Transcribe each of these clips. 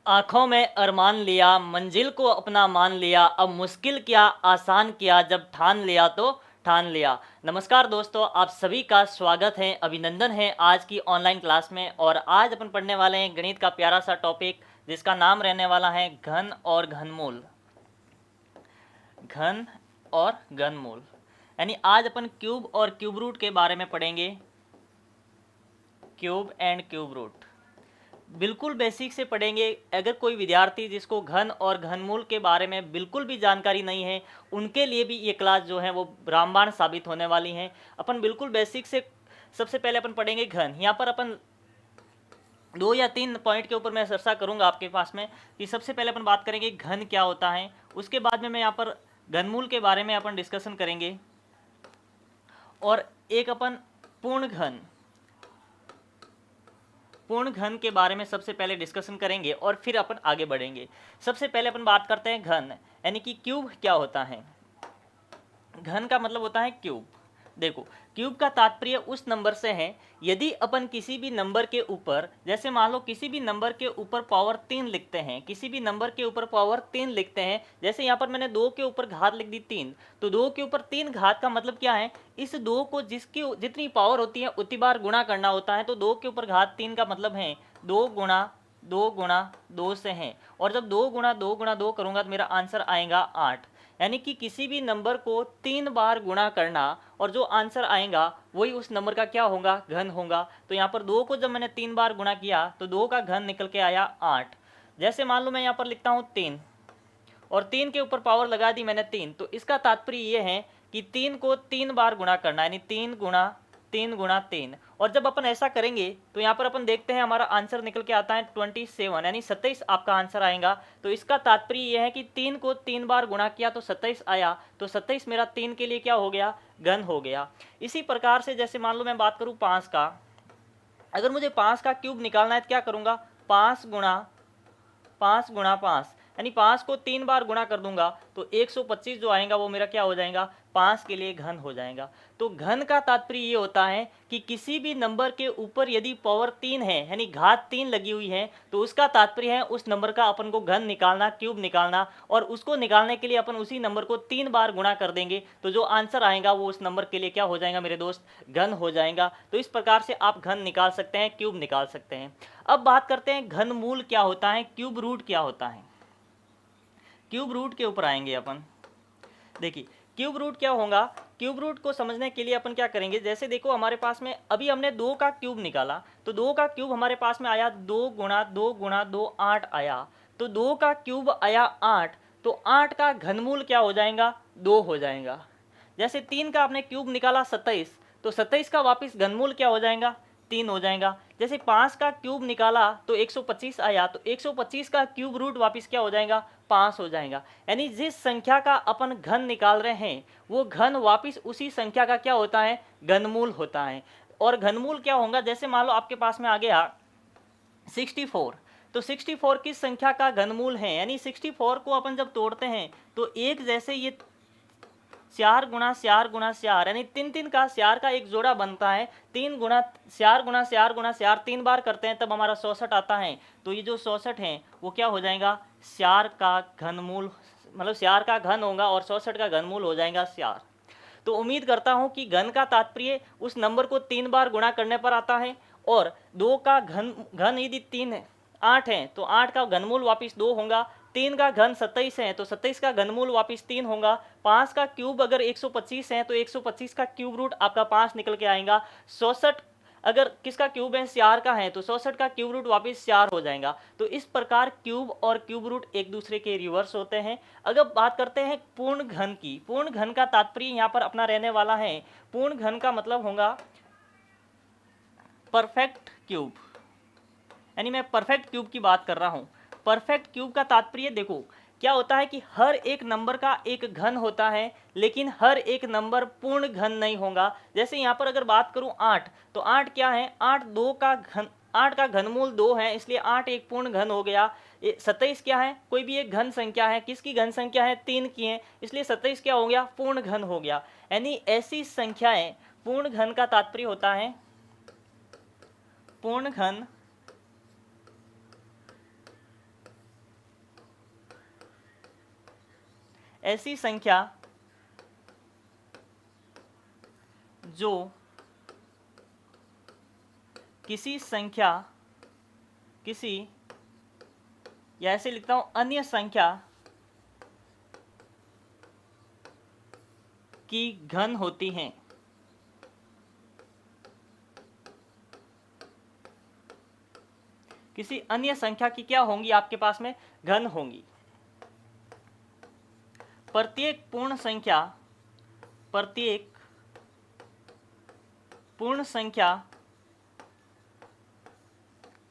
आँखों में अरमान लिया, मंजिल को अपना मान लिया, अब मुश्किल क्या आसान किया, जब ठान लिया तो ठान लिया। नमस्कार दोस्तों, आप सभी का स्वागत है, अभिनंदन है आज की ऑनलाइन क्लास में। और आज अपन पढ़ने वाले हैं गणित का प्यारा सा टॉपिक, जिसका नाम रहने वाला है घन और घनमूल। घन और घनमूल यानी आज अपन क्यूब और क्यूब रूट के बारे में पढ़ेंगे। क्यूब एंड क्यूब रूट बिल्कुल बेसिक से पढ़ेंगे। अगर कोई विद्यार्थी जिसको घन और घनमूल के बारे में बिल्कुल भी जानकारी नहीं है, उनके लिए भी ये क्लास जो है वो रामबाण साबित होने वाली है। अपन बिल्कुल बेसिक से सबसे पहले अपन पढ़ेंगे घन। यहाँ पर अपन 2 या 3 पॉइंट के ऊपर मैं चर्चा करूँगा आपके पास में कि सबसे पहले अपन बात करेंगे घन क्या होता है, उसके बाद में मैं यहाँ पर घनमूल के बारे में अपन डिस्कशन करेंगे, और एक अपन पूर्ण घन के बारे में सबसे पहले डिस्कशन करेंगे और फिर अपन आगे बढ़ेंगे। सबसे पहले अपन बात करते हैं घन यानी कि क्यूब क्या होता है। घन का मतलब होता है क्यूब। देखो, क्यूब का तात्पर्य उस नंबर से है यदि अपन किसी भी नंबर के ऊपर, जैसे मान लो किसी भी नंबर के ऊपर पावर 3 लिखते हैं, किसी भी नंबर के ऊपर पावर 3 लिखते हैं, जैसे यहाँ पर मैंने 2 के ऊपर घात लिख दी 3, तो 2 के ऊपर 3 घात का मतलब क्या है, इस 2 को जिसकी जितनी पावर होती है उतनी बार गुणा करना होता है। तो 2 के ऊपर घात 3 का मतलब है 2 गुणा 2 गुणा 2 से है, और जब 2 गुणा 2 गुणा 2 करूँगा तो मेरा आंसर आएगा 8। यानी कि किसी भी नंबर को 3 बार गुणा करना और जो आंसर आएगा वही उस नंबर का क्या होगा, घन होगा। तो यहाँ पर 2 को जब मैंने 3 बार गुणा किया तो 2 का घन निकल के आया 8। जैसे मान लो मैं यहाँ पर लिखता हूँ 3, और 3 के ऊपर पावर लगा दी मैंने 3, तो इसका तात्पर्य ये है कि 3 को 3 बार गुणा करना, यानी 3 गुणा 3। और जब अपन ऐसा करेंगे तो यहाँ पर अपन देखते हैं हमारा आंसर निकल के आता है 27, यानी 27 आपका आंसर आएगा। तो इसका तात्पर्य यह है कि 3 को 3 बार गुणा किया तो 27 आया, तो 27 मेरा 3 के लिए क्या हो गया, घन हो गया। इसी प्रकार से जैसे मान लो मैं बात करूँ 5 का, अगर मुझे 5 का क्यूब निकालना है तो क्या करूँगा, 5 गुणा 5 यानी 5 को 3 बार गुणा कर दूंगा तो 125 जो आएगा वो मेरा क्या हो जाएगा, 5 के लिए घन हो जाएगा। तो घन का तात्पर्य ये होता है कि किसी भी नंबर के ऊपर यदि पावर 3 है यानी घात 3 लगी हुई है तो उसका तात्पर्य है उस नंबर का अपन को घन निकालना, क्यूब निकालना, और उसको निकालने के लिए अपन उसी नंबर को 3 बार गुणा कर देंगे तो जो आंसर आएगा वो उस नंबर के लिए क्या हो जाएगा मेरे दोस्त, घन हो जाएगा। तो इस प्रकार से आप घन निकाल सकते हैं, क्यूब निकाल सकते हैं। अब बात करते हैं घनमूल क्या होता है, क्यूब रूट क्या होता है। क्यूब रूट के ऊपर आएंगे अपन। देखिए क्यूब रूट क्या होगा, क्यूब रूट को समझने के लिए अपन क्या करेंगे, जैसे देखो हमारे पास में अभी हमने 2 का क्यूब निकाला, तो 2 का क्यूब हमारे पास में आया 2 गुणा 2 गुणा 2 8 आया, तो 2 का क्यूब आया 8, तो 8 का घनमूल क्या हो जाएगा, 2 हो जाएगा। जैसे 3 का आपने क्यूब निकाला 27, तो 27 का वापस घनमूल क्या हो जाएगा, 3 हो जाएगा। जैसे 5 का क्यूब निकाला तो 125 आया, तो 125 का क्यूब रूट वापस क्या हो जाएगा, 5 हो जाएगा। यानी जिस संख्या का अपन घन निकाल रहे हैं वो घन वापस उसी संख्या का क्या होता है, घनमूल होता है। और घनमूल क्या होगा, जैसे मान लो आपके पास में आ गया 64, तो 64 किस संख्या का घनमूल है, यानी 64 को अपन जब तोड़ते हैं तो एक जैसे ये 4 गुणा 4 गुणा 4 यानी 3 का 4 का एक जोड़ा बनता है, 3 गुणा 4 गुणा 4 गुणा 4 3 बार करते हैं तब हमारा 64 आता है। तो ये जो 64 है वो क्या हो जाएगा, 4 का घनमूल, मतलब 4 का घन होगा और 64 का घनमूल हो जाएगा 4। तो उम्मीद करता हूं कि घन का तात्पर्य उस नंबर को 3 बार गुणा करने पर आता है, और 2 का घन यदि 3 है 8 है तो 8 का घनमूल वापिस 2 होगा, 3 का घन 27 है तो 27 का घनमूल वापिस 3 होगा, 5 का क्यूब अगर 125 है तो 125 का क्यूब रूट आपका 5 निकल के आएगा, 64 अगर किसका क्यूब है, 4 का है तो 64 का क्यूब रूट वापिस 4 हो जाएगा। तो इस प्रकार क्यूब और क्यूब रूट एक दूसरे के रिवर्स होते हैं। अगर बात करते हैं पूर्ण घन की, पूर्ण घन का तात्पर्य यहाँ पर अपना रहने वाला है, पूर्ण घन का मतलब होगा परफेक्ट क्यूब, यानी मैं परफेक्ट क्यूब की बात कर रहा हूँ। परफेक्ट क्यूब का तात्पर्य देखो क्या होता है कि हर एक नंबर का एक घन होता है लेकिन हर एक नंबर पूर्ण घन नहीं होगा। जैसे यहाँ पर अगर बात करूँ 8, तो 8 क्या है, 8 का घनमूल 2 है इसलिए 8 एक पूर्ण घन हो गया। 27 क्या है, कोई भी एक घन संख्या है, किसकी घन संख्या है, 3 की है, इसलिए 27 क्या हो गया, पूर्ण घन हो गया। यानी ऐसी संख्याएं, पूर्ण घन का तात्पर्य होता है, पूर्ण घन ऐसी संख्या जो किसी या ऐसे लिखता हूं अन्य संख्या की घन होती हैं। किसी अन्य संख्या की क्या होंगी आपके पास में, घन होंगी। प्रत्येक पूर्ण संख्या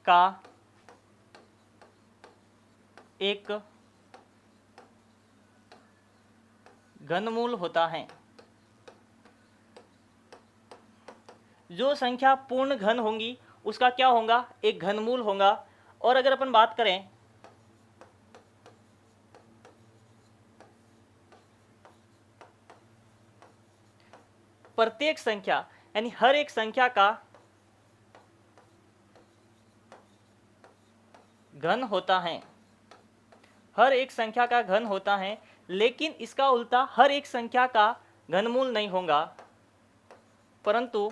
का एक घनमूल होता है। जो संख्या पूर्ण घन होंगी उसका क्या होगा, एक घनमूल होगा। और अगर अपन बात करें प्रत्येक संख्या यानी हर एक संख्या का घन होता है, हर एक संख्या का घन होता है, लेकिन इसका उल्टा हर एक संख्या का घनमूल नहीं होगा, परंतु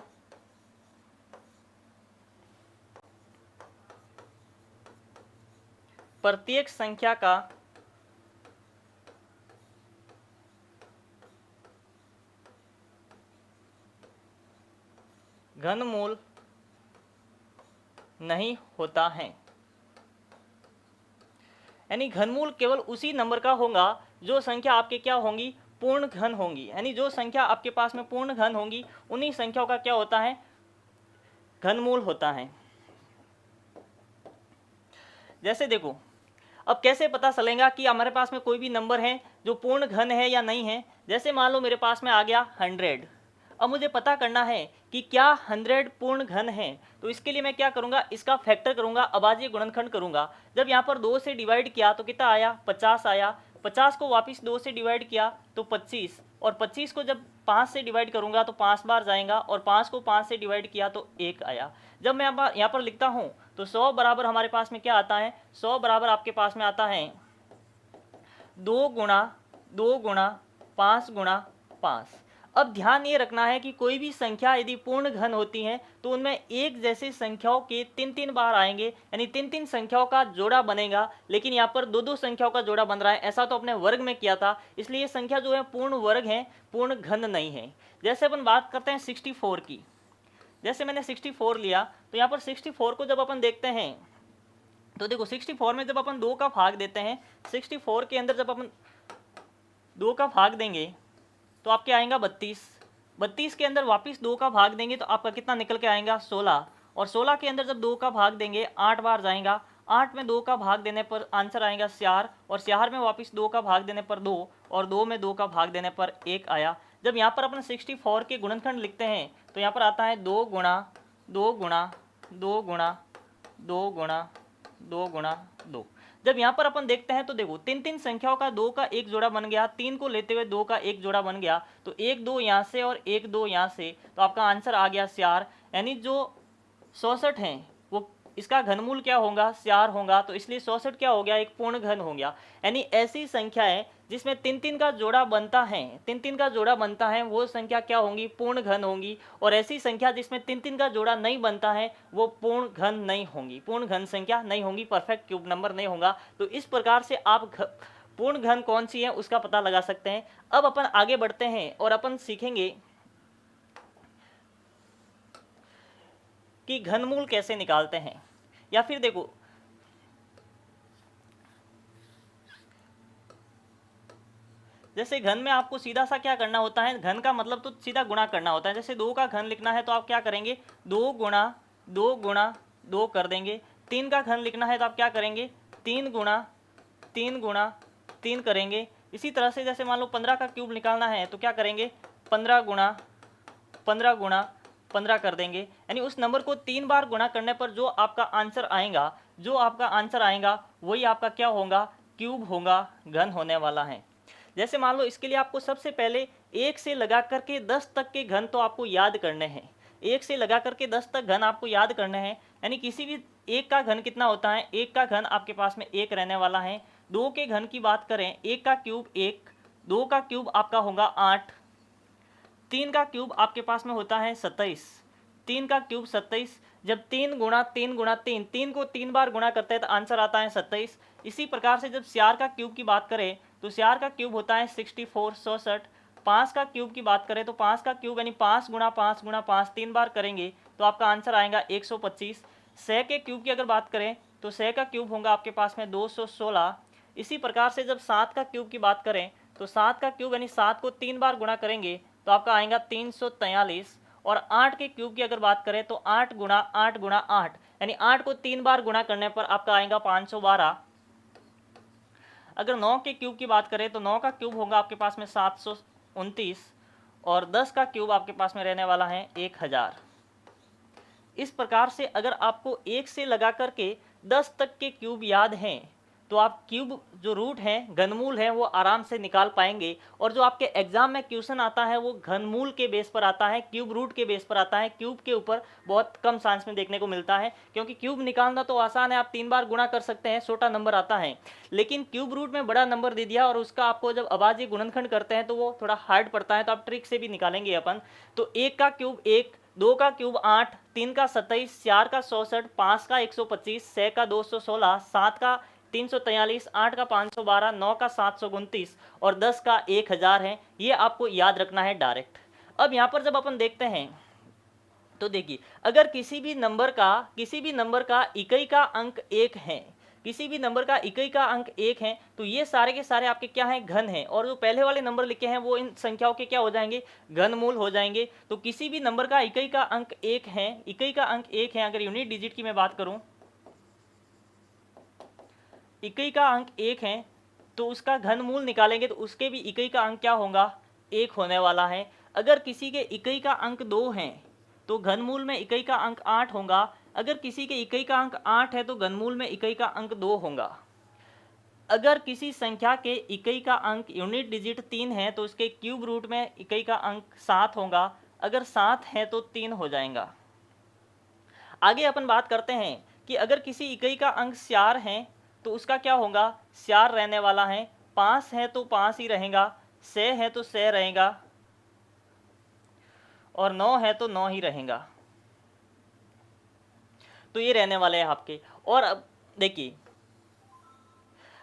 प्रत्येक संख्या का घनमूल नहीं होता है। यानी घनमूल केवल उसी नंबर का होगा जो संख्या आपके क्या होंगी, पूर्ण घन होंगी। यानी जो संख्या आपके पास में पूर्ण घन होंगी उन्हीं संख्याओं का क्या होता है, घनमूल होता है। जैसे देखो, अब कैसे पता चलेगा कि हमारे पास में कोई भी नंबर है जो पूर्ण घन है या नहीं है। जैसे मान लो मेरे पास में आ गया 100, अब मुझे पता करना है कि क्या 100 पूर्ण घन है। तो इसके लिए मैं क्या करूंगा, इसका फैक्टर करूंगा, अभाज्य गुणनखंड करूंगा। जब यहाँ पर 2 से डिवाइड किया तो कितना आया, 50 आया। 50 को वापस 2 से डिवाइड किया तो 25, और 25 को जब 5 से डिवाइड करूंगा तो 5 बार जाएगा, और 5 को 5 से डिवाइड किया तो 1 आया। जब मैं यहाँ पर लिखता हूँ तो 100 बराबर हमारे पास में क्या आता है, 100 बराबर आपके पास में आता है 2 गुणा 2 गुणा 5 गुणा 5। अब ध्यान ये रखना है कि कोई भी संख्या यदि पूर्ण घन होती है तो उनमें एक जैसे संख्याओं के 3-3 बार आएंगे, यानी 3-3 संख्याओं का जोड़ा बनेगा। लेकिन यहाँ पर 2-2 संख्याओं का जोड़ा बन रहा है, ऐसा तो अपने वर्ग में किया था, इसलिए संख्या जो है पूर्ण वर्ग है, पूर्ण घन नहीं है। जैसे अपन बात करते हैं 64 की, जैसे मैंने 64 लिया तो यहाँ पर 64 को जब अपन देखते हैं तो देखो 64 में जब अपन 2 का भाग देते हैं, 64 के अंदर जब अपन 2 का भाग देंगे तो आपके आएगा 32। 32 के अंदर वापस 2 का भाग देंगे तो आपका कितना निकल के आएगा, 16। और 16 के अंदर जब 2 का भाग देंगे 8 बार जाएगा, 8 में 2 का भाग देने पर आंसर आएगा 4, और 4 में वापस 2 का भाग देने पर 2, और 2 में 2 का भाग देने पर 1 आया। जब यहाँ पर अपन 64 के गुणनखंड लिखते हैं तो यहाँ पर आता है 2 गुणा 2 गुणा 2 गुणा 2 गुणा 2 गुणा 2। जब यहाँ पर अपन देखते हैं तो देखो 3-3 संख्याओं का 2 का एक जोड़ा बन गया, 3 को लेते हुए 2 का एक जोड़ा बन गया, तो 1-2 यहाँ से और 1-2 यहाँ से, तो आपका आंसर आ गया 4। यानी जो 66 हैं वो इसका घनमूल क्या होगा, 4 होगा। तो इसलिए 66 क्या हो गया, एक पूर्ण घन हो गया। यानी ऐसी संख्या है जिसमें 3-3 का जोड़ा बनता है, 3-3 का जोड़ा बनता है, वो संख्या क्या होंगी, पूर्ण घन होंगी। और ऐसी संख्या जिसमें 3-3 का जोड़ा नहीं बनता है वो पूर्ण घन नहीं होंगी, पूर्ण घन संख्या नहीं होंगी, परफेक्ट क्यूब नंबर नहीं होगा। तो इस प्रकार से आप पूर्ण घन कौन सी है उसका पता लगा सकते हैं। अब अपन आगे बढ़ते हैं और अपन सीखेंगे कि घनमूल कैसे निकालते हैं। या फिर देखो जैसे घन में आपको सीधा सा क्या करना होता है, घन का मतलब तो सीधा गुणा करना होता है। जैसे 2 का घन लिखना है तो आप क्या करेंगे, 2 गुणा 2 गुणा 2 कर देंगे। 3 का घन लिखना है तो आप क्या करेंगे, 3 गुणा 3 गुणा 3 करेंगे। इसी तरह से जैसे मान लो 15 का क्यूब निकालना है तो क्या करेंगे, 15 गुणा 15 गुणा 15 कर देंगे। यानी उस नंबर को 3 बार गुणा करने पर जो आपका आंसर आएगा, जो आपका आंसर आएगा वही आपका क्या होगा, क्यूब होगा, घन होने वाला है। जैसे मान लो इसके लिए आपको सबसे पहले 1 से लगा करके 10 तक के घन तो आपको याद करने हैं। 1 से लगा करके 10 तक घन आपको याद करने हैं। यानी किसी भी 1 का घन कितना होता है, 1 का घन आपके पास में 1 रहने वाला है। 2 के घन की बात करें, 1 का क्यूब 1, 2 का क्यूब आपका होगा 8, 3 का क्यूब आपके पास में होता है 27, 3 का क्यूब 27, जब 3 गुणा 3 गुणा 3, 3 को 3 बार गुणा करते हैं तो आंसर आता है 27। इसी प्रकार से जब 4 का क्यूब की बात करें तो 4 का क्यूब होता है 64, 67। 5 का क्यूब की बात करें तो 5 का क्यूब यानी 5 गुणा 5 गुणा 5 3 बार करेंगे तो आपका आंसर आएगा 125। 6 के क्यूब की अगर बात करें तो 6 का क्यूब होगा आपके पास में 216। इसी प्रकार से जब 7 का क्यूब की बात करें तो 7 का क्यूब यानी 7 को 3 बार गुणा करेंगे तो आपका आएगा 343। और 8 के क्यूब की अगर बात करें तो 8 गुणा 8 गुणा 8 यानी 8 को 3 बार गुणा करने पर आपका आएगा 512। अगर 9 के क्यूब की बात करें तो 9 का क्यूब होगा आपके पास में 729 और 10 का क्यूब आपके पास में रहने वाला है 1000। इस प्रकार से अगर आपको 1 से लगा करके 10 तक के क्यूब याद हैं तो आप क्यूब जो रूट हैं, घनमूल हैं, वो आराम से निकाल पाएंगे। और जो आपके एग्जाम में क्वेश्चन आता है वो घनमूल के बेस पर आता है, क्यूब रूट के बेस पर आता है। क्यूब के ऊपर बहुत कम चांस में देखने को मिलता है, क्योंकि क्यूब निकालना तो आसान है, आप 3 बार गुणा कर सकते हैं, छोटा नंबर आता है। लेकिन क्यूब रूट में बड़ा नंबर दे दिया और उसका आपको जब अभाज्य गुणनखंड करते हैं तो वो थोड़ा हार्ड पड़ता है, तो आप ट्रिक से भी निकालेंगे अपन। तो 1 का क्यूब 1, 2 का क्यूब 8, 3 का 27, 4 का 64, 5 का 125, 6 का 216, 7 का 343, 8 का 512, 9 का 729 और 10 का 1000 है। ये आपको याद रखना है डायरेक्ट। अब यहाँ पर जब अपन देखते हैं तो देखिए, अगर किसी भी नंबर का इकाई का अंक 1 है, किसी भी नंबर का इकाई का अंक 1 है तो ये सारे के सारे आपके क्या हैं, घन हैं। और जो पहले वाले नंबर लिखे हैं वो इन संख्याओं के क्या हो जाएंगे, घनमूल हो जाएंगे। तो किसी भी नंबर का इकाई का अंक 1 है, इकाई का अंक 1 है, अगर यूनिट डिजिट की मैं बात करूं, इकाई का अंक 1 है तो उसका घनमूल निकालेंगे तो उसके भी इकाई का अंक क्या होगा, 1 होने वाला है। अगर किसी के इकाई का अंक 2 है तो घनमूल में इकाई का अंक 8 होगा। अगर किसी के इकाई का अंक 8 है तो घनमूल में इकाई का अंक 2 होगा। अगर किसी संख्या के इकाई का अंक यूनिट डिजिट 3 है तो उसके क्यूब रूट में इकाई का अंक 7 होगा। अगर 7 है तो 3 हो जाएगा। आगे अपन बात करते हैं कि अगर किसी इकाई का अंक 4 है तो उसका क्या होगा, 4 रहने वाला है। 5 है तो 5 ही रहेगा, 6 है तो 6 रहेगा और 9 है तो 9 ही रहेगा। तो ये रहने वाले हैं आपके। और अब देखिए,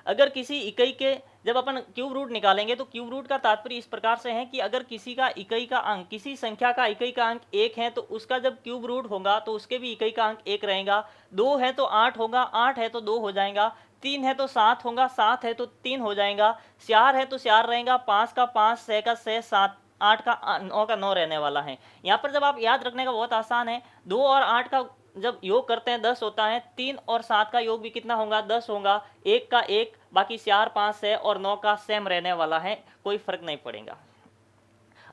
अगर किसी इकाई के जब अपन क्यूब रूट निकालेंगे तो क्यूब रूट का तात्पर्य इस प्रकार से है कि अगर किसी का इकाई का अंक, किसी संख्या का इकाई का अंक 1 है तो उसका जब क्यूब रूट होगा तो उसके भी इकाई का अंक 1 रहेगा। 2 है तो 8 होगा, 8 है तो 2 हो जाएगा। 3 है तो 7 होगा, 7 है तो 3 हो जाएगा। 4 है तो 4 रहेगा, 5 का 5, 6 का 6, 7, 8 का 9 का 9 रहने वाला है। यहाँ पर जब आप याद रखने का बहुत आसान है, 2 और 8 का जब योग करते हैं 10 होता है। 3 और 7 का योग भी कितना होगा, 10 होगा। 1 का 1, बाकी 4, 5, 6 और 9 का सेम रहने वाला है, कोई फर्क नहीं पड़ेगा।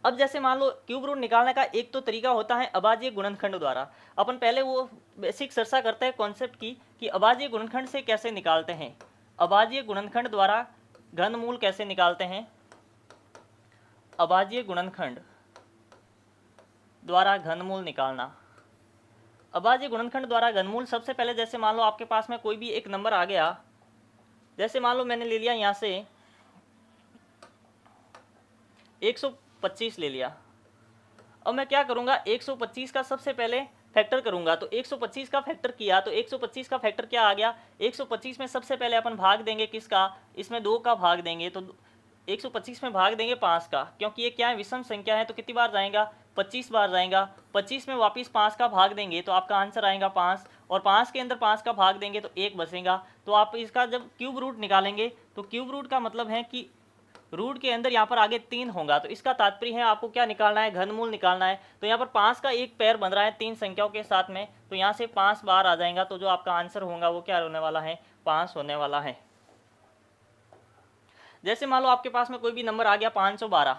अब जैसे मान लो क्यूब रूट निकालने का एक तो तरीका होता है अभाज्य गुणनखंड द्वारा। अपन पहले वो बेसिक चर्चा करते हैं कॉन्सेप्ट की कि अभाज्य गुणनखंड से कैसे निकालते हैं। अभाज्य गुणनखंड द्वारा घनमूल कैसे निकालते हैं, अभाज्य गुणनखंड द्वारा घनमूल निकालना। अभाज्य गुणनखंड द्वारा घनमूल, सबसे पहले जैसे मान लो आपके पास में कोई भी एक नंबर आ गया, जैसे मान लो मैंने ले लिया यहाँ से 125 ले लिया। अब मैं क्या करूँगा, 125 का सबसे पहले फैक्टर करूँगा। तो 125 का फैक्टर किया तो 125 का फैक्टर क्या आ गया, 125 में सबसे पहले अपन भाग देंगे किसका, इसमें 2 का भाग देंगे। तो 125 में भाग देंगे 5 का, क्योंकि ये क्या है, विषम संख्या है। तो कितनी बार जाएगा, 25 बार जाएगा। 25 में वापस 5 का भाग देंगे तो आपका आंसर आएगा 5, और 5 के अंदर 5 का भाग देंगे तो 1 बचेगा। तो आप इसका जब क्यूब रूट निकालेंगे तो क्यूब रूट का मतलब है कि रूट के अंदर यहाँ पर आगे 3 होगा। तो इसका तात्पर्य है आपको क्या निकालना है, घनमूल निकालना है। तो यहाँ पर 5 का एक पैर बन रहा है 3 संख्याओं के साथ में, तो यहाँ से 5 बार आ जाएगा। तो जो आपका आंसर होगा वो क्या होने वाला है, 5 होने वाला है। जैसे मान लो आपके पास में कोई भी नंबर आ गया 512।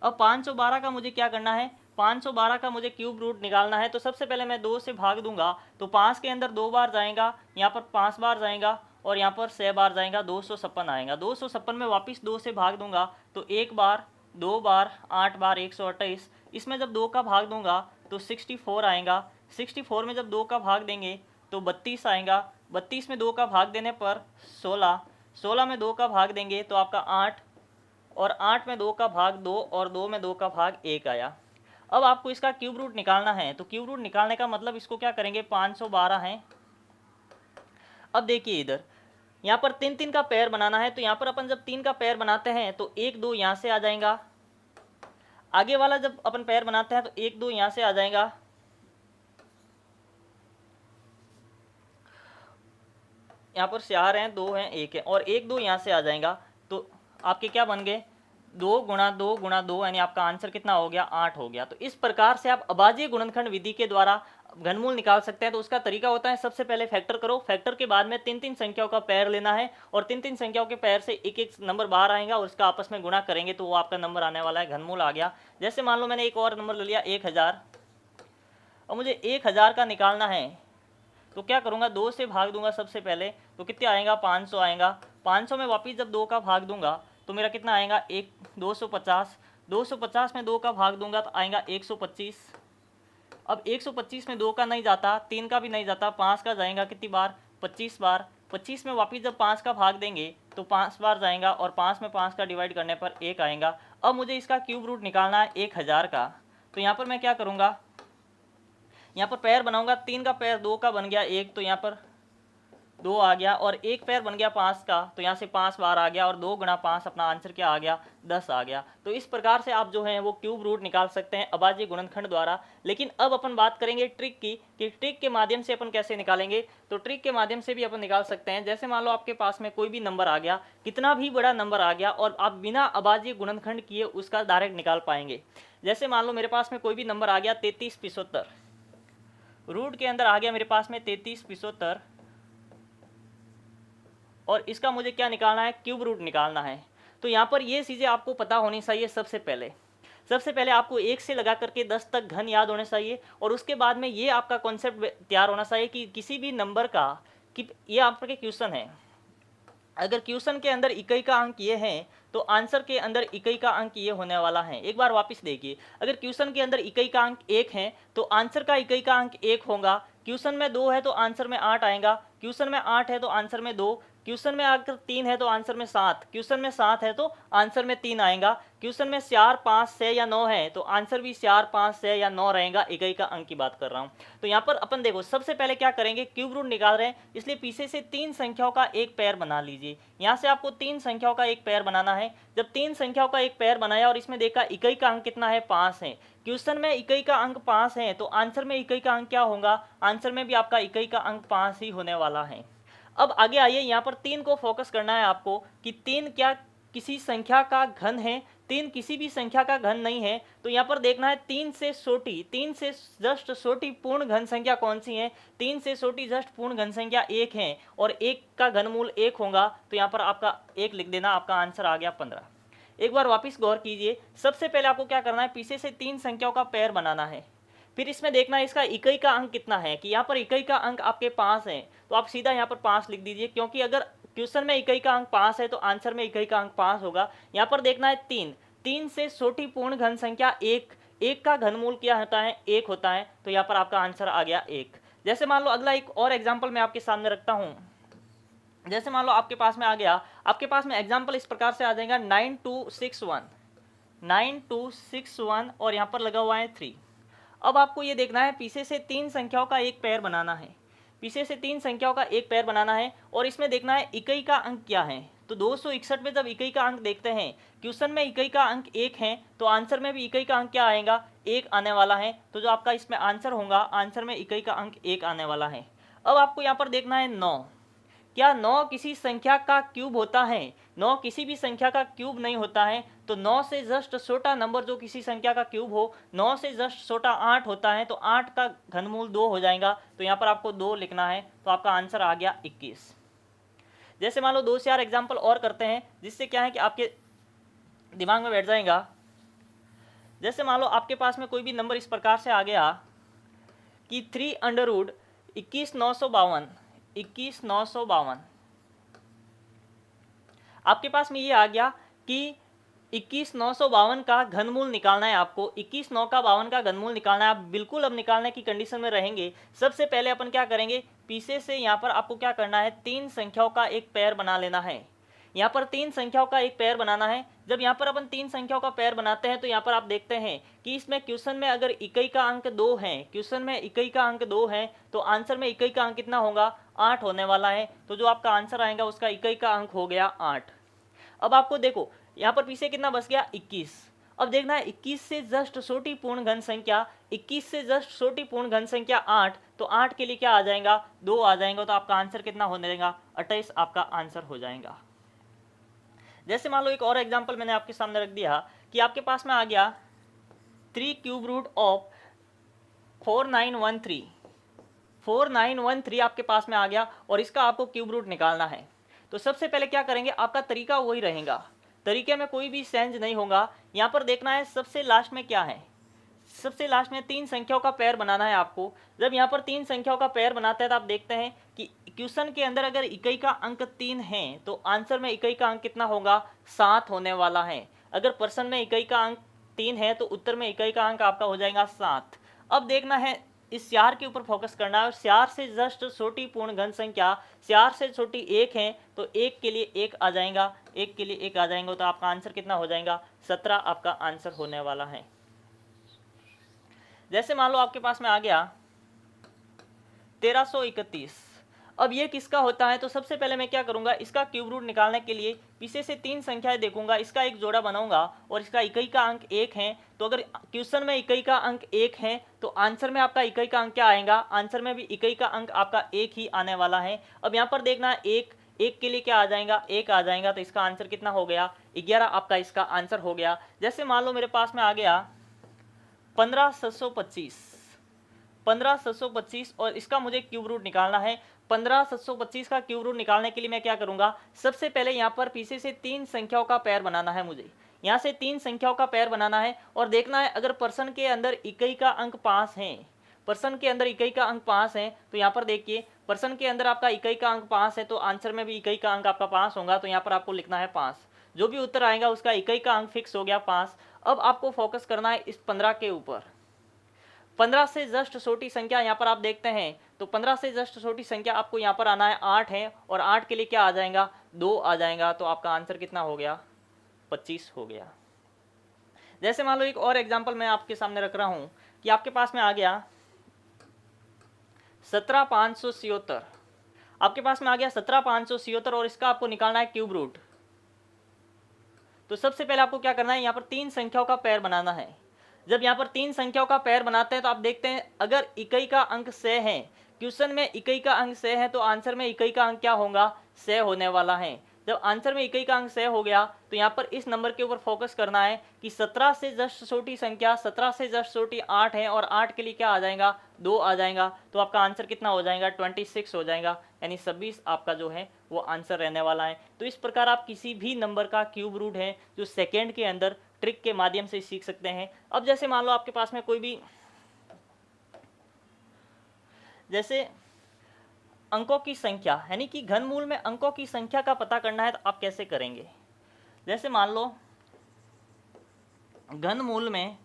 अब 512 का मुझे क्या करना है, 512 का मुझे क्यूब रूट निकालना है। तो सबसे पहले मैं 2 से भाग दूंगा तो 5 के अंदर 2 बार जाएगा, यहाँ पर 5 बार जाएगा और यहाँ पर 6 बार जाएगा, 256 आएगा। 256 में वापस 2 से भाग दूंगा तो 1 बार, 2 बार, 8 बार, 128। इसमें जब 2 का भाग दूंगा तो 64 आएगा। 64 में जब 2 का भाग देंगे तो 32 आएगा। 32 में 2 का भाग देने पर 16। 16 में 2 का भाग देंगे तो आपका 8, और 8 में 2 का भाग 2, और 2 में 2 का भाग 1 आया। अब आपको इसका क्यूब रूट निकालना है, तो क्यूब रूट निकालने का मतलब इसको क्या करेंगे, 512 है। अब देखिए इधर यहाँ पर 3 3 का पेयर बनाना है, तो यहाँ पर अपन जब 3 का पेयर बनाते हैं तो 1 2 यहाँ से आ जाएगा। आगे वाला जब अपन पेयर बनाते हैं तो 1 2 यहाँ से आ जाएगा, यहाँ पर 4 हैं, 2 हैं, 1 है, और 1 2 यहाँ से आ जाएगा। तो आपके क्या बन गए, 2 गुणा 2 गुणा 2, यानी आपका आंसर कितना हो गया, 8 हो गया। तो इस प्रकार से आप अभाज्य गुणनखंड विधि के द्वारा घनमूल निकाल सकते हैं। तो उसका तरीका होता है, सबसे पहले फैक्टर करो, फैक्टर के बाद में 3 3 संख्याओं का पेयर लेना है, और 3 3 संख्याओं के पेयर से एक एक नंबर बाहर आएगा और उसका आपस में गुणा करेंगे तो वो आपका नंबर आने वाला है, घनमूल आ गया। जैसे मान लो मैंने एक और नंबर ले लिया 1000, और मुझे 1000 का निकालना है, तो क्या करूँगा, 2 से भाग दूंगा सबसे पहले, तो कितने आएगा, 500 आएगा। 500 में वापिस जब 2 का भाग दूंगा तो मेरा कितना आएगा, 250। 250 में 2 का भाग दूंगा तो आएगा 125। अब 125 में 2 का नहीं जाता, 3 का भी नहीं जाता, 5 का जाएगा कितनी बार, 25 बार। 25 में वापिस जब 5 का भाग देंगे तो 5 बार जाएगा, और 5 में 5 का डिवाइड करने पर 1 आएगा। अब मुझे इसका क्यूब रूट निकालना है 1000 का, तो यहाँ पर मैं क्या करूँगा, यहाँ पर पैर बनाऊंगा, 3 का पैर 2 का बन गया 1, तो यहाँ पर 2 आ गया, और एक पैर बन गया 5 का, तो यहाँ से 5 बार आ गया, और 2 गुणा 5 अपना आंसर क्या आ गया, 10 आ गया। तो इस प्रकार से आप जो है वो क्यूब रूट निकाल सकते हैं अभाज्य गुणनखंड द्वारा। लेकिन अब अपन बात करेंगे ट्रिक की, कि ट्रिक के माध्यम से अपन कैसे निकालेंगे। तो ट्रिक के माध्यम से भी अपन निकाल सकते हैं। जैसे मान लो आपके पास में कोई भी नंबर आ गया, कितना भी बड़ा नंबर आ गया, और आप बिना अभाज्य गुणनखंड किए उसका डायरेक्ट निकाल पाएंगे। जैसे मान लो मेरे पास में कोई भी नंबर आ गया 3375, रूट के अंदर आ गया मेरे पास में 3375, और इसका मुझे क्या निकालना है, क्यूब रूट निकालना है। तो यहाँ पर ये चीज़ें आपको पता होनी चाहिए। सबसे पहले आपको 1 से लगा करके 10 तक घन याद होने चाहिए, और उसके बाद में ये आपका कॉन्सेप्ट तैयार होना चाहिए कि किसी भी नंबर का, कि ये आपके क्वेश्चन है, अगर क्वेश्चन के अंदर इकाई का अंक ये है तो आंसर के अंदर इकाई का अंक ये होने वाला है। एक बार वापस देखिए, अगर क्वेश्चन के अंदर इकाई का अंक 1 है तो आंसर का इकाई का अंक 1 होगा। क्वेश्चन में 2 है तो आंसर में 8 आएगा, क्वेश्चन में 8 है तो आंसर में 2, क्वेश्चन में अगर 3 है तो आंसर में 7, क्वेश्चन में 7 है तो आंसर में 3 आएगा, क्वेश्चन में 4 5 6 या 9 है तो आंसर भी 4 5 6 या 9 रहेगा। इकाई का अंक की बात कर रहा हूँ। तो यहाँ पर अपन देखो, सबसे पहले क्या करेंगे, क्यूब रूट निकाल रहे हैं, इसलिए पीछे से 3 संख्याओं का एक पेयर बना लीजिए। यहाँ से आपको 3 संख्याओं का एक पेयर बनाना है। जब 3 संख्याओं का एक पेयर बनाया और इसमें देखा इकाई का अंक कितना है, 5 है, क्वेश्चन में इकाई का अंक 5 है, तो आंसर में इकाई का अंक क्या होगा, आंसर में भी आपका इकाई का अंक 5 ही होने वाला है। अब आगे आइए, यहाँ पर 3 को फोकस करना है आपको, कि 3 क्या किसी संख्या का घन है, 3 किसी भी संख्या का घन नहीं है। तो यहाँ पर देखना है 3 से जस्ट छोटी पूर्ण घन संख्या कौन सी है, 3 से छोटी जस्ट पूर्ण घन संख्या 1 है, और 1 का घनमूल 1 होगा। तो यहाँ पर आपका 1 लिख देना, आपका आंसर आ गया 15। एक बार वापस गौर कीजिए, सबसे पहले आपको क्या करना है, पीछे से 3 संख्याओं का पेयर बनाना है, फिर इसमें देखना है इसका इकाई का अंक कितना है, कि यहाँ पर इकाई का अंक आपके 5 है, तो आप सीधा यहाँ पर 5 लिख दीजिए, क्योंकि अगर क्वेश्चन में इकाई का अंक 5 है तो आंसर में इकाई का अंक 5 होगा। यहाँ पर देखना है 3 से छोटी पूर्ण घन संख्या 1 का घनमूल क्या होता है, 1 होता है, तो यहाँ पर आपका आंसर आ गया 1। जैसे मान लो अगला एक और एग्जाम्पल मैं आपके सामने रखता हूँ। जैसे मान लो आपके पास में आ गया, आपके पास में एग्जाम्पल इस प्रकार से आ जाएगा 9261 और यहाँ पर लगा हुआ है 3। अब आपको ये देखना है, पीछे से 3 संख्याओं का एक पेयर बनाना है, पीछे से 3 संख्याओं का एक पेयर बनाना है, और इसमें देखना है इकाई का अंक क्या है। तो 261 में जब इकाई का अंक देखते हैं, क्वेश्चन में इकाई का अंक 1 है, तो आंसर में भी इकाई का अंक क्या आएगा, 1 आने वाला है। तो जो आपका इसमें आंसर होगा, आंसर में इकाई का अंक 1 आने वाला है। अब आपको यहाँ पर देखना है 9, क्या 9 किसी संख्या का क्यूब होता है, 9 किसी भी संख्या का क्यूब नहीं होता है। तो 9 से जस्ट छोटा नंबर जो किसी संख्या का क्यूब हो, 9 से जस्ट छोटा 8 होता है, तो 8 का घनमूल 2 हो जाएगा। तो यहाँ पर आपको 2 लिखना है, तो आपका आंसर आ गया 21। जैसे मान लो 2 से 4 एग्जाम्पल और करते हैं, जिससे क्या है कि आपके दिमाग में बैठ जाएगा। जैसे मान लो आपके पास में कोई भी नंबर इस प्रकार से आ गया कि 3√21,952 आपके पास में ये आ गया कि 21,952 का घनमूल निकालना है आपको। 21,952 का घनमूल निकालना है। आप बिल्कुल अब निकालने की कंडीशन में रहेंगे। सबसे पहले अपन क्या करेंगे, पीछे से यहाँ पर आपको क्या करना है, 3 संख्याओं का एक पेयर बना लेना है। यहाँ पर 3 संख्याओं का एक पेयर बनाना है। जब यहाँ पर अपन 3 संख्याओं का पेयर बनाते हैं तो यहाँ पर आप देखते हैं कि इसमें क्वेश्चन में अगर इकाई का अंक 2 है, क्वेश्चन में इकाई का अंक 2 है, तो आंसर में इकाई का अंक कितना होगा, 8 होने वाला है। तो जो आपका आंसर आएगा उसका इकाई का अंक हो गया 8। अब आपको देखो यहाँ पर पीछे कितना बच गया, 21। अब देखना है 21 से जस्ट छोटी पूर्ण घन संख्या, 21 से जस्ट छोटी पूर्ण घन संख्या 8, तो 8 के लिए क्या आ जाएगा, 2 आ जाएगा। तो आपका आंसर कितना होने देगा, 28 आपका आंसर हो जाएगा। जैसे मान लो एक और एग्जांपल मैंने आपके सामने रख दिया कि आपके पास में आ गया 3 क्यूब रूट ऑफ 4913, 4913 आपके पास में आ गया और इसका आपको क्यूब रूट निकालना है। तो सबसे पहले क्या करेंगे, आपका तरीका वही रहेगा, तरीके में कोई भी चेंज नहीं होगा। यहाँ पर देखना है सबसे लास्ट में क्या है, सबसे लास्ट में 3 संख्याओं का पेयर बनाना है आपको। जब यहाँ पर 3 संख्याओं का पेयर बनाते हैं तो आप देखते हैं कि क्वेश्चन के अंदर अगर इकाई का अंक 3 है तो आंसर में इकाई का अंक कितना होगा, 7 होने वाला है। अगर प्रश्न में इकाई का अंक 3 है तो उत्तर में इकाई का अंक आपका हो जाएगा 7। अब देखना है इस 4 के ऊपर फोकस करना है और 4 से जस्ट छोटी पूर्ण घन संख्या, 4 से छोटी 1 है तो 1 के लिए 1 आ जाएगा, 1 के लिए 1 आ जाएंगे। तो आपका आंसर कितना हो जाएगा, 17 आपका आंसर होने वाला है। जैसे मान लो आपके पास में आ गया 1331। अब ये किसका होता है, तो सबसे पहले मैं क्या करूंगा, इसका क्यूब रूट निकालने के लिए पीछे से 3 संख्याएं देखूंगा, इसका एक जोड़ा बनाऊंगा और इसका इकाई का अंक 1 है। तो अगर क्वेश्चन में इकाई का अंक 1 है तो आंसर में आपका इकाई का अंक क्या आएगा, आंसर में भी इकाई का अंक आपका 1 ही आने वाला है। अब यहाँ पर देखना 1 के लिए क्या आ जाएगा, 1 आ जाएगा। तो इसका आंसर कितना हो गया, 11 आपका इसका आंसर हो गया। जैसे मान लो मेरे पास में आ गया 15725, 15725 और इसका मुझे क्यूब रूट निकालना है। 15725 का क्यूब रूट निकालने के लिए मैं क्या करूंगा, सबसे पहले यहाँ पर पीछे से 3 संख्याओं का पेयर बनाना है मुझे, यहाँ से 3 संख्याओं का पेयर बनाना है और देखना है अगर प्रश्न के अंदर इकाई का अंक 5 है, प्रश्न के अंदर इकाई का अंक 5 है तो यहाँ पर देखिए प्रश्न के अंदर आपका इकाई का अंक 5 है तो आंसर में भी इकाई का अंक आपका 5 होगा। तो यहाँ पर आपको लिखना है 5, जो भी उत्तर आएगा उसका इकाई का अंक फिक्स हो गया 5। अब आपको फोकस करना है इस 15 के ऊपर। 15 से जस्ट छोटी संख्या यहाँ पर आप देखते हैं तो 15 से जस्ट छोटी संख्या आपको यहाँ पर आना है 8 है और 8 के लिए क्या आ जाएगा, 2 आ जाएगा। तो आपका आंसर कितना हो गया, 25 हो गया। जैसे मान लो एक और एग्जांपल मैं आपके सामने रख रहा हूँ कि आपके पास में आ गया 17577, आपके पास में आ गया 17577 और इसका आपको निकालना है क्यूब रूट। तो सबसे पहले आपको क्या करना है, यहाँ पर 3 संख्याओं का पेयर बनाना है। जब यहाँ पर 3 संख्याओं का पेयर बनाते हैं तो आप देखते हैं अगर इकाई का अंक 6 है, क्वेश्चन में इकाई का अंक 6 है तो आंसर में इकाई का अंक क्या होगा, 6 होने वाला है। जब आंसर में इकाई का अंक 6 हो गया तो यहाँ पर इस नंबर के ऊपर फोकस करना है कि 17 से जस्ट छोटी संख्या, 17 से जस्ट छोटी 8 है और 8 के लिए क्या आ जाएगा, 2 आ जाएगा। तो आपका आंसर कितना हो जाएगा, 26 हो जाएगा, यानी 26 आपका जो है वो आंसर रहने वाला है। तो इस प्रकार आप किसी भी नंबर का क्यूब रूट है जो सेकेंड के अंदर ट्रिक के माध्यम से सीख सकते हैं। अब जैसे मान लो आपके पास में कोई भी जैसे अंकों की संख्या यानी कि घनमूल में अंकों की संख्या का पता करना है तो आप कैसे करेंगे। जैसे मान लो घनमूल में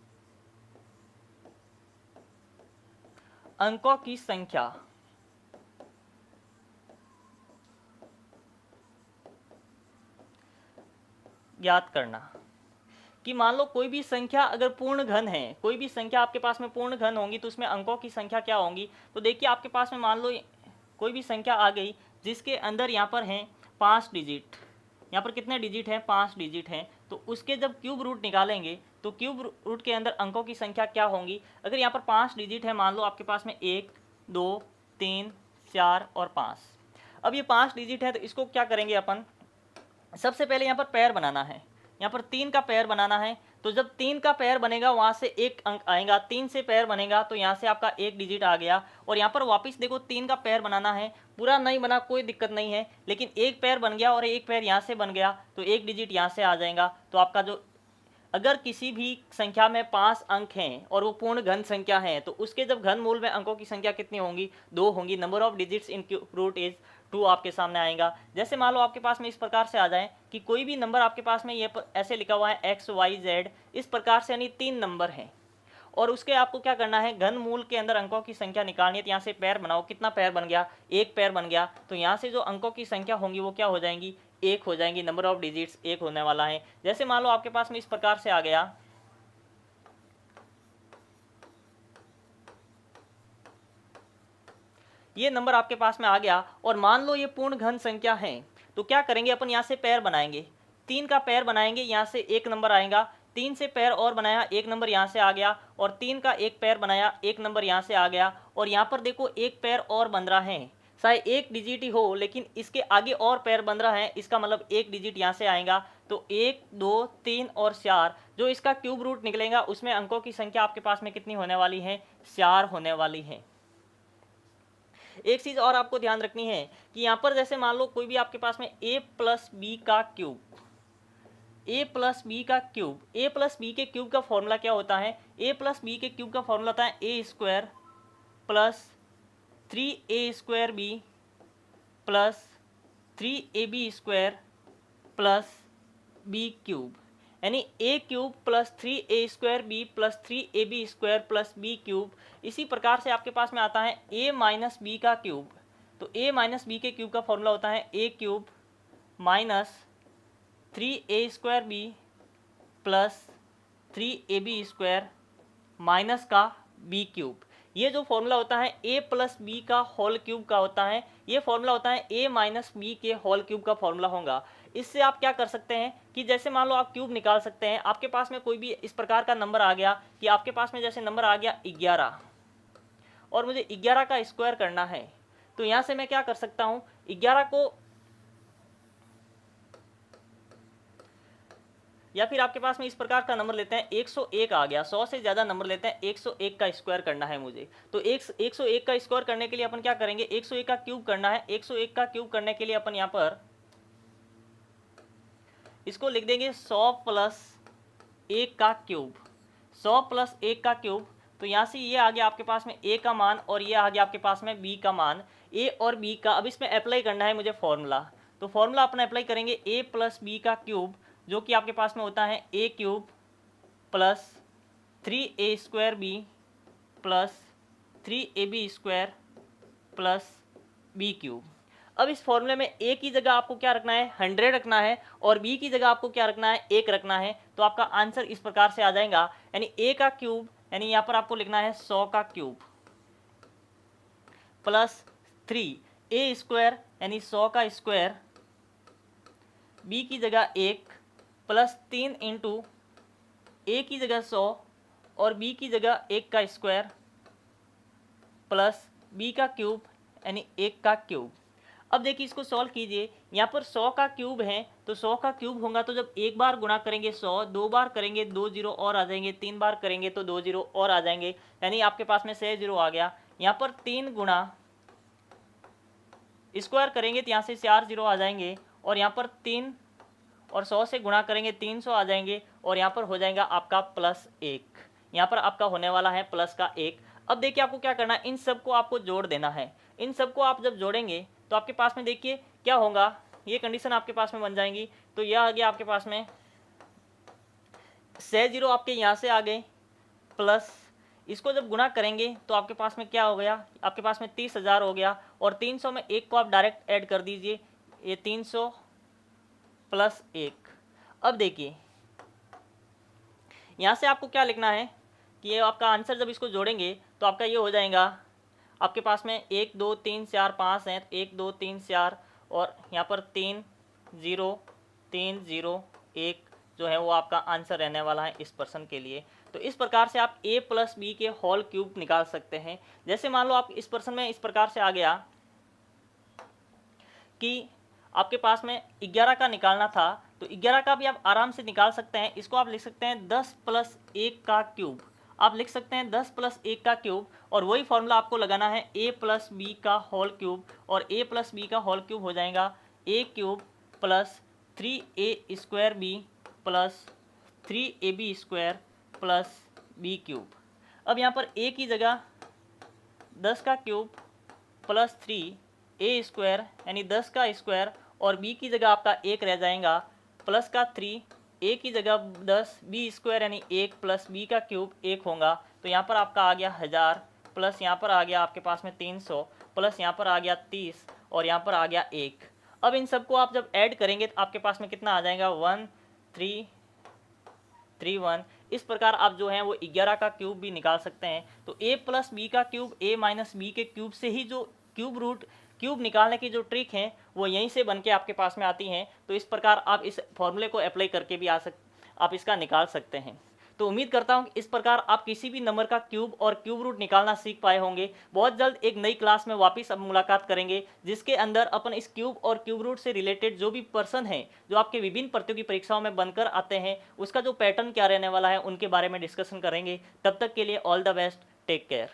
अंकों की संख्या ज्ञात करना कि मान लो कोई भी संख्या अगर पूर्ण घन है, कोई भी संख्या आपके पास में पूर्ण घन होंगी तो उसमें अंकों की संख्या क्या होंगी। तो देखिए आपके पास में मान लो कोई भी संख्या आ गई जिसके अंदर यहाँ पर हैं 5 डिजिट, यहाँ पर कितने डिजिट हैं, 5 डिजिट हैं। तो उसके जब क्यूब रूट निकालेंगे तो क्यूब रूट के अंदर अंकों की संख्या क्या होंगी। अगर यहाँ पर 5 डिजिट है, मान लो आपके पास में 1 2 3 4 और 5। अब ये 5 डिजिट है तो इसको क्या करेंगे अपन, सबसे पहले यहाँ पर पेयर बनाना है, यहाँ पर 3 का पेयर बनाना है। तो जब 3 का पेयर बनेगा वहाँ से एक अंक आएगा, 3 से पेयर बनेगा तो यहाँ से आपका 1 डिजिट आ गया। और यहाँ पर वापस देखो 3 का पेयर बनाना है, पूरा नहीं बना कोई दिक्कत नहीं है, लेकिन एक पेयर बन गया और एक पेयर यहाँ से बन गया तो 1 डिजिट यहाँ से आ जाएगा। तो आपका जो अगर किसी भी संख्या में 5 अंक हैं और वो पूर्ण घन संख्या है तो उसके जब घन मूल में अंकों की संख्या कितनी होंगी, 2 होंगी। Number of digits in root is 2 आपके सामने आएगा। जैसे मान लो आपके पास में इस प्रकार से आ जाए कि कोई भी नंबर आपके पास में ये ऐसे लिखा हुआ है x y z, इस प्रकार से यानी 3 नंबर हैं और उसके आपको क्या करना है, घन मूल के अंदर अंकों की संख्या निकालनी है। तो यहाँ से पेयर बनाओ, कितना पेयर बन गया, 1 पेयर बन गया। तो यहाँ से जो अंकों की संख्या होंगी वो क्या हो जाएंगी, एक हो जाएंगी, नंबर ऑफ डिजिट्स एक होने वाला है। जैसे मान लो आपके पास में इस प्रकार से आ गया, ये नंबर आपके पास में आ गया और मान लो ये पूर्ण घन संख्या है, तो क्या करेंगे अपन यहाँ से पैर बनाएंगे, 3 का पैर बनाएंगे, यहाँ से एक नंबर आएगा, 3 से पैर और बनाया, एक नंबर यहाँ से आ गया, और 3 का एक पैर बनाया, एक नंबर यहाँ से आ गया, और यहाँ पर देखो एक पैर और बन रहा है, चाहे एक डिजिट ही हो लेकिन इसके आगे और पैर बन रहा है, इसका मतलब एक डिजिट यहाँ से आएगा। तो 1 2 3 और 4, जो इसका क्यूब रूट निकलेगा उसमें अंकों की संख्या आपके पास में कितनी होने वाली है, 4 होने वाली है। एक चीज़ और आपको ध्यान रखनी है कि यहाँ पर जैसे मान लो कोई भी आपके पास में a प्लस बी का क्यूब, a प्लस बी का क्यूब, a प्लस बी के क्यूब का फॉर्मूला क्या होता है, a प्लस बी के क्यूब का फॉर्मूला होता है a square plus 3a square B plus 3ab square plus B cube, यानी a cube plus 3a square B plus 3ab square plus B cube. इसी प्रकार से आपके पास में आता है a माइनस बी का क्यूब, तो a माइनस बी के क्यूब का फॉर्मूला होता है a cube minus 3a square B plus 3ab square minus का बी क्यूब। ये जो फॉर्मूला होता है a प्लस बी का होल क्यूब का होता है, ये फॉर्मूला होता है a माइनस बी के होल क्यूब का फॉर्मूला होगा। इससे आप क्या कर सकते हैं कि जैसे मान लो आप क्यूब निकाल सकते हैं, आपके पास में कोई भी इस प्रकार का नंबर आ गया कि आपके पास में जैसे नंबर आ गया 11 और मुझे 11 का स्क्वायर करना है, तो यहाँ से मैं क्या कर सकता हूँ, 11 को, या फिर आपके पास में इस प्रकार का नंबर लेते हैं 101 आ गया, 100 से ज़्यादा नंबर लेते हैं, 101 का स्क्वायर करना है मुझे, तो 101 का स्क्वायर करने के लिए अपन क्या करेंगे, 101 का क्यूब करना है। 101 का क्यूब करने के लिए अपन यहाँ पर इसको लिख देंगे 100 प्लस 1 का क्यूब, 100 प्लस 1 का क्यूब, तो यहाँ से ये आ गया आपके पास में a का मान और ये आ गया आपके पास में b का मान, a और b का। अब इसमें अप्लाई करना है मुझे फॉर्मूला, तो फॉर्मूला अपन अप्लाई करेंगे a प्लस बी का क्यूब, जो कि आपके पास में होता है a cube plus 3a square B plus 3ab square plus B cube. अब इस फॉर्मूले में a की जगह आपको क्या रखना है, 100 रखना है, और b की जगह आपको क्या रखना है, 1 रखना है। तो आपका आंसर इस प्रकार से आ जाएगा, यानी a का क्यूब, यानी यहाँ पर आपको लिखना है 100 का क्यूब प्लस 3a स्क्वायर, यानी 100 का स्क्वायर, b की जगह 1 प्लस 3 इंटू a की जगह 100 और b की जगह 1 का स्क्वायर प्लस b का क्यूब, यानी 1 का क्यूब। अब देखिए इसको सॉल्व कीजिए, यहाँ पर 100 का क्यूब है, तो 100 का क्यूब होगा तो जब एक बार गुणा करेंगे 100, 2 बार करेंगे 2 जीरो और आ जाएंगे, 3 बार करेंगे तो 2 जीरो और आ जाएंगे, यानी आपके पास में 6 जीरो आ गया। यहाँ पर 3 गुणा स्क्वायर करेंगे तो यहाँ से 4 जीरो आ जाएंगे, और यहाँ पर 3 और 100 से गुणा करेंगे 300 आ जाएंगे, और यहाँ पर हो जाएगा आपका प्लस 1, यहाँ पर आपका होने वाला है प्लस का 1। अब देखिए आपको क्या करना है, इन सबको आपको जोड़ देना है। इन सबको आप जब जोड़ेंगे तो आपके पास में देखिए क्या होगा, ये कंडीशन आपके पास में बन जाएंगी। तो यह आ गया आपके पास में 6 जीरो आपके यहाँ से आ गए, प्लस इसको जब गुणा करेंगे तो आपके पास में क्या हो गया, आपके पास में 30,000 हो गया, और 300 में 1 को आप डायरेक्ट ऐड कर दीजिए, ये 300 प्लस 1। अब देखिए यहाँ से आपको क्या लिखना है कि ये आपका आंसर जब इसको जोड़ेंगे तो आपका ये हो जाएगा, आपके पास में 1 2 3 4 5 हैं, 1 2 3 4, और यहाँ पर 3 0 3 0 1 जो है वो आपका आंसर रहने वाला है इस पर्सन के लिए। तो इस प्रकार से आप a प्लस बी के होल क्यूब निकाल सकते हैं। जैसे मान लो आप इस पर्सन में इस प्रकार से आ गया कि आपके पास में 11 का निकालना था, तो 11 का भी आप आराम से निकाल सकते हैं। इसको आप लिख सकते हैं 10 प्लस 1 का क्यूब, आप लिख सकते हैं 10 प्लस 1 का क्यूब, और वही फॉर्मूला आपको लगाना है a प्लस बी का होल क्यूब, और a प्लस बी का होल क्यूब हो जाएगा a cube plus 3a square B plus 3ab square plus B cube. अब यहाँ पर a की जगह 10 का क्यूब प्लस 3a स्क्वायर, यानी 10 का स्क्वायर, और b की जगह आपका 1 रह जाएगा, प्लस का 3, a की जगह 10 b स्क्वायर, यानी 1 प्लस b का क्यूब 1 होगा। तो यहाँ पर आपका आ गया 1000, प्लस यहाँ पर आ गया आपके पास में 300, प्लस यहाँ पर आ गया 30, और यहाँ पर आ गया 1। अब इन सबको आप जब ऐड करेंगे तो आपके पास में कितना आ जाएगा 1 3 3 1। इस प्रकार आप जो है वो 11 का क्यूब भी निकाल सकते हैं। तो a प्लस बी का क्यूब a माइनस बी के क्यूब से ही जो क्यूब निकालने की जो ट्रिक है वो यहीं से बन के आपके पास में आती हैं। तो इस प्रकार आप इस फॉर्मूले को अप्लाई करके भी आप इसका निकाल सकते हैं। तो उम्मीद करता हूँ इस प्रकार आप किसी भी नंबर का क्यूब और क्यूब रूट निकालना सीख पाए होंगे। बहुत जल्द एक नई क्लास में वापस अब मुलाकात करेंगे, जिसके अंदर अपन इस क्यूब और क्यूब रूट से रिलेटेड जो भी पर्सन हैं जो आपके विभिन्न प्रतियोगी परीक्षाओं में बनकर आते हैं, उसका जो पैटर्न क्या रहने वाला है उनके बारे में डिस्कशन करेंगे। तब तक के लिए all the best, take care.